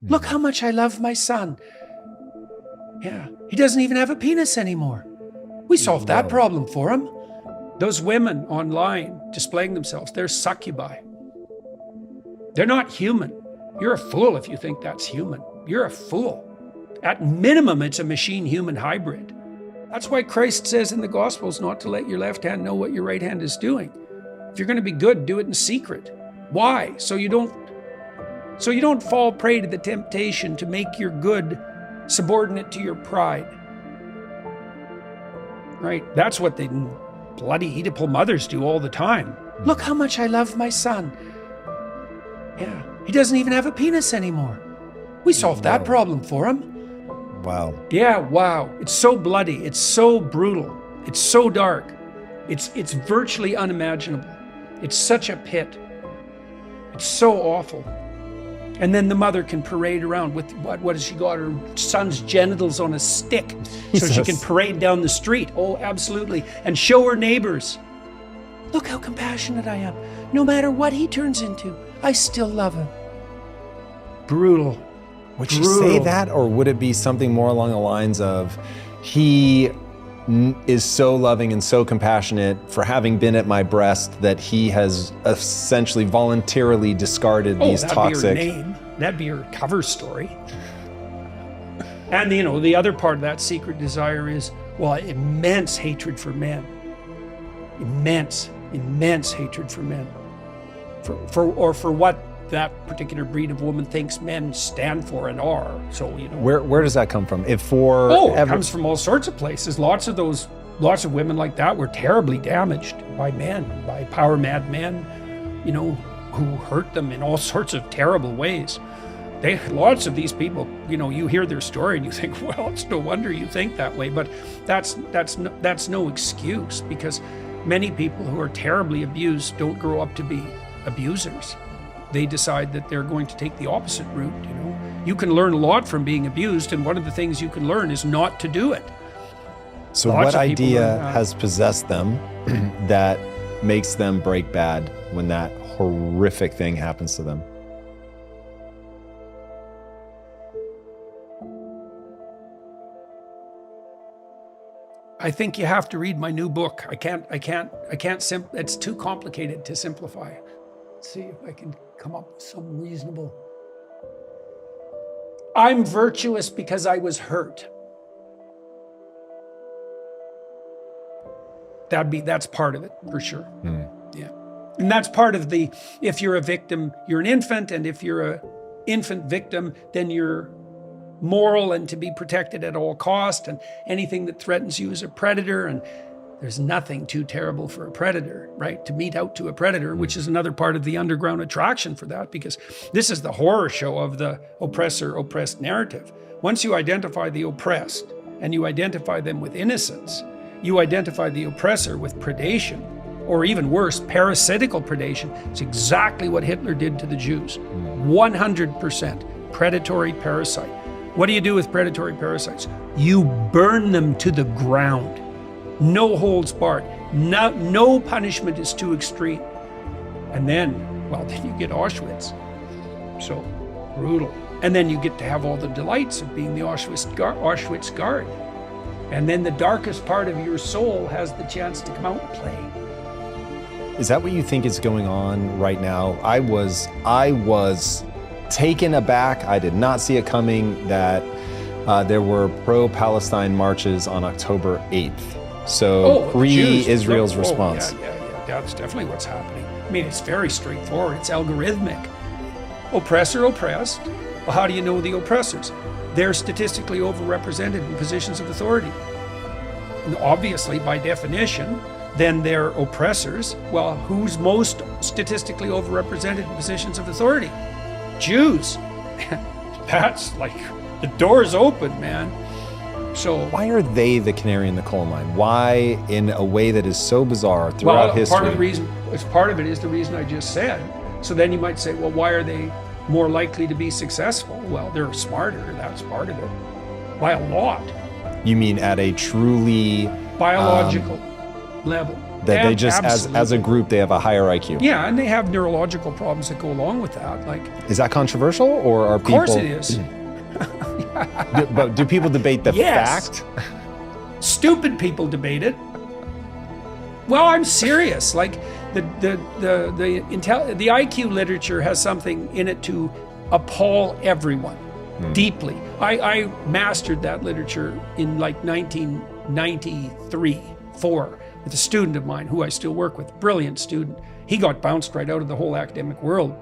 Look how much I love my son. Yeah, he doesn't even have a penis anymore. We solved that problem for him. Those women online displaying themselves, they're succubi. They're not human. You're a fool if you think that's human. You're a fool. At minimum, it's a machine-human hybrid. That's why Christ says in the Gospels not to let your left hand know what your right hand is doing. If you're going to be good, do it in secret. Why? So you don't fall prey to the temptation to make your good subordinate to your pride. Right? That's what the bloody Oedipal mothers do all the time. Look how much I love my son. Yeah, he doesn't even have a penis anymore. We solved that problem for him. Wow. Yeah, wow. It's so bloody. It's so brutal. It's so dark. It's virtually unimaginable. It's such a pit. It's so awful. And then the mother can parade around with what has she got? Her son's genitals on a stick so she can parade down the street. Oh, absolutely. And show her neighbors. Look how compassionate I am. No matter what he turns into, I still love him. Brutal. Would she say that, or would it be something more along the lines of, he is so loving and so compassionate for having been at my breast that he has essentially voluntarily discarded these toxic... That'd be her name. That'd be her cover story. And the other part of that secret desire is, well, immense hatred for men. Immense hatred for men. For what that particular breed of woman thinks men stand for and are. So, Where does that come from? It comes from all sorts of places. Lots of women like that were terribly damaged by men, by power mad men, who hurt them in all sorts of terrible ways. Lots of these people, you hear their story and you think, well, it's no wonder you think that way, but that's no excuse, because many people who are terribly abused don't grow up to be abusers. They decide that they're going to take the opposite route. You can learn a lot from being abused, and one of the things you can learn is not to do it. So what idea has possessed them that makes them break bad when that horrific thing happens to them? I think you have to read my new book. It's too complicated to simplify. Let's see if I can come up with some reasonable. I'm virtuous because I was hurt. That's part of it, for sure. Yeah. And that's part of if you're a victim, you're an infant, and if you're an infant victim, then you're moral and to be protected at all cost, and anything that threatens you is a predator, and there's nothing too terrible for a predator, right? To mete out to a predator, which is another part of the underground attraction for that, because this is the horror show of the oppressor-oppressed narrative. Once you identify the oppressed and you identify them with innocence, you identify the oppressor with predation, or even worse, parasitical predation. It's exactly what Hitler did to the Jews. 100% predatory parasite. What do you do with predatory parasites? You burn them to the ground. No holds barred. No punishment is too extreme. And then you get Auschwitz. So brutal. And then you get to have all the delights of being the Auschwitz guard. And then the darkest part of your soul has the chance to come out and play. Is that what you think is going on right now? I was taken aback. I did not see it coming that there were pro-Palestine marches on October 8th. So pre-Israel's response. Yeah, that's definitely what's happening. I mean, it's very straightforward. It's algorithmic. Oppressor, oppressed. Well, how do you know the oppressors? They're statistically overrepresented in positions of authority. And obviously, by definition, then they're oppressors. Well, who's most statistically overrepresented in positions of authority? Jews. That's like, the door's open, man. So why are they the canary in the coal mine? Why, in a way that is so bizarre throughout history? Part of it is the reason I just said. So then you might say, well, why are they more likely to be successful? Well, they're smarter. That's part of it. By a lot. You mean at a truly biological. level. That they just, as a group, they have a higher IQ. Yeah, and they have neurological problems that go along with that. Like, is that controversial, or are people? Of course it is. But do people debate the Yes. fact? Stupid people debate it. Well, I'm serious. Like the IQ literature has something in it to appall everyone deeply. I mastered that literature in like 1993, 4 with a student of mine who I still work with, brilliant student. He got bounced right out of the whole academic world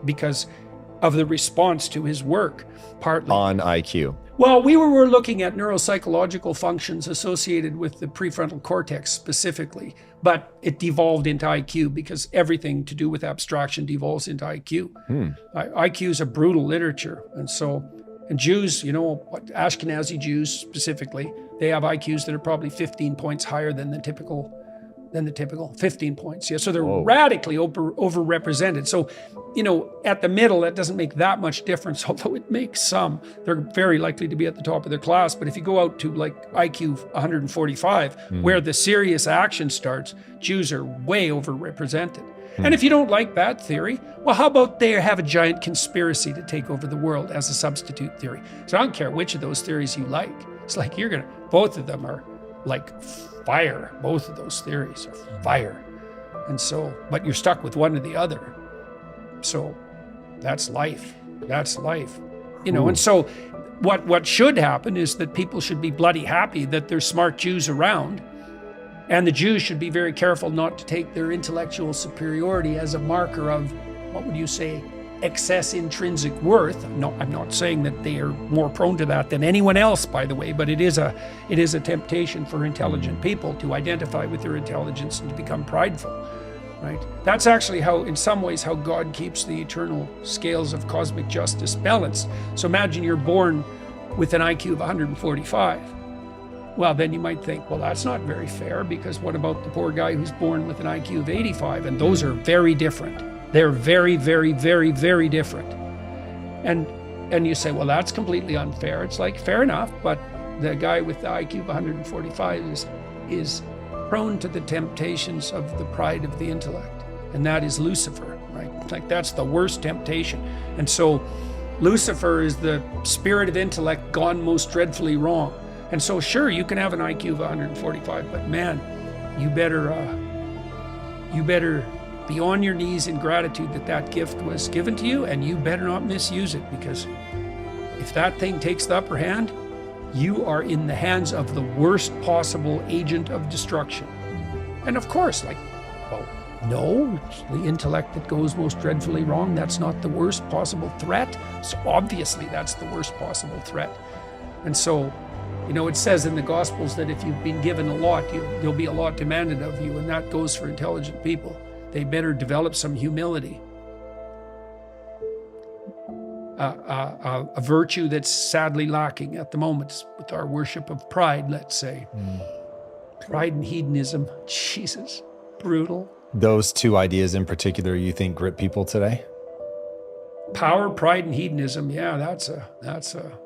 because of the response to his work, partly. On IQ. Well, we were looking at neuropsychological functions associated with the prefrontal cortex specifically, but it devolved into IQ because everything to do with abstraction devolves into IQ. IQ is a brutal literature. And Jews, Ashkenazi Jews specifically, they have IQs that are probably 15 points higher than the typical 15 points. Yeah, so they're radically overrepresented. So, at the middle, that doesn't make that much difference, although it makes some. They're very likely to be at the top of their class. But if you go out to like IQ 145, where the serious action starts, Jews are way overrepresented. And if you don't like that theory, well, how about they have a giant conspiracy to take over the world as a substitute theory? So I don't care which of those theories you like. It's like both of them are like fire. Both of those theories are fire. And so, but you're stuck with one or the other. So that's life. That's life. And so what should happen is that people should be bloody happy that there's smart Jews around. And the Jews should be very careful not to take their intellectual superiority as a marker of, what would you say, excess intrinsic worth. No, I'm not saying that they are more prone to that than anyone else, by the way, but it is a temptation for intelligent people to identify with their intelligence and to become prideful, right? That's actually in some ways, how God keeps the eternal scales of cosmic justice balanced. So imagine you're born with an IQ of 145. Well, then you might think, well, that's not very fair, because what about the poor guy who's born with an IQ of 85? And those are very different. They're very, very, very, very different. And you say, well, that's completely unfair. It's like, fair enough, but the guy with the IQ of 145 is prone to the temptations of the pride of the intellect. And that is Lucifer, right? Like, that's the worst temptation. And so Lucifer is the spirit of intellect gone most dreadfully wrong. And so sure, you can have an IQ of 145, but man, you better be on your knees in gratitude that gift was given to you, and you better not misuse it, because if that thing takes the upper hand, you are in the hands of the worst possible agent of destruction. And of course, no, it's the intellect that goes most dreadfully wrong. That's not the worst possible threat. So obviously that's the worst possible threat. And so, it says in the Gospels that if you've been given a lot, there'll be a lot demanded of you, and that goes for intelligent people. They better develop some humility. A virtue that's sadly lacking at the moment with our worship of pride, let's say. Pride and hedonism, Jesus, brutal. Those two ideas in particular, you think grip people today? Power, pride, and hedonism, yeah, that's a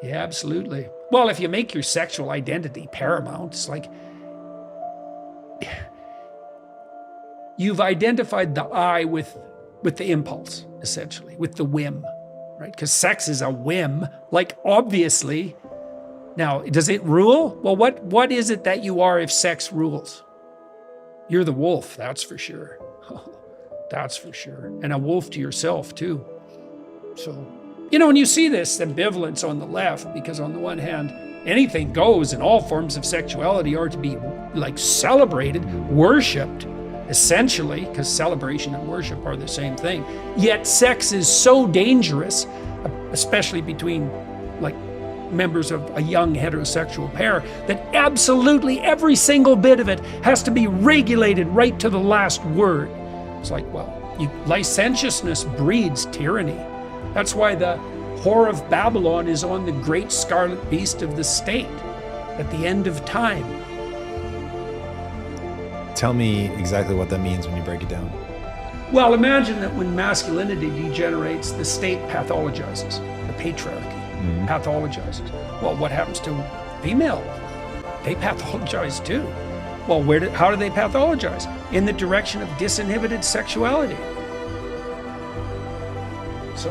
yeah, absolutely. Well, if you make your sexual identity paramount, it's like you've identified the I with the impulse, essentially, with the whim, right? Because sex is a whim, like, obviously. Now, does it rule? Well, what is it that you are if sex rules? You're the wolf, that's for sure. That's for sure. And a wolf to yourself, too. So, and you see this ambivalence on the left, because on the one hand, anything goes, and all forms of sexuality are to be celebrated, worshipped, essentially, because celebration and worship are the same thing. Yet sex is so dangerous, especially between members of a young heterosexual pair, that absolutely every single bit of it has to be regulated right to the last word. It's like, licentiousness breeds tyranny. That's why the whore of Babylon is on the great scarlet beast of the state at the end of time. Tell me exactly what that means when you break it down. Well, imagine that when masculinity degenerates, the state pathologizes, the patriarchy pathologizes. Well, what happens to female? They pathologize too. Well, how do they pathologize? In the direction of disinhibited sexuality. So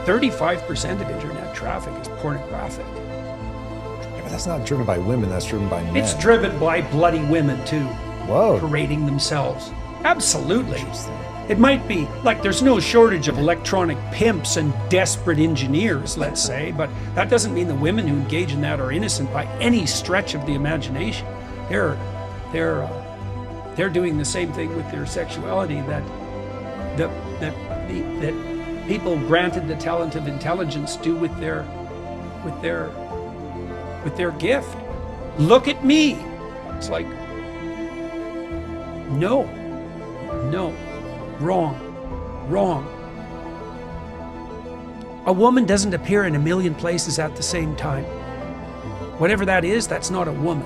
35% of internet traffic is pornographic. Yeah, but that's not driven by women, that's driven by men. It's driven by bloody women too. Whoa. Parading themselves. Absolutely. Interesting. It might be, like, there's no shortage of electronic pimps and desperate engineers, let's say, but that doesn't mean the women who engage in that are innocent by any stretch of the imagination. They're doing the same thing with their sexuality that people granted the talent of intelligence do with their gift. Look at me. It's like, no, wrong. A woman doesn't appear in a million places at the same time. Whatever that is, that's not a woman.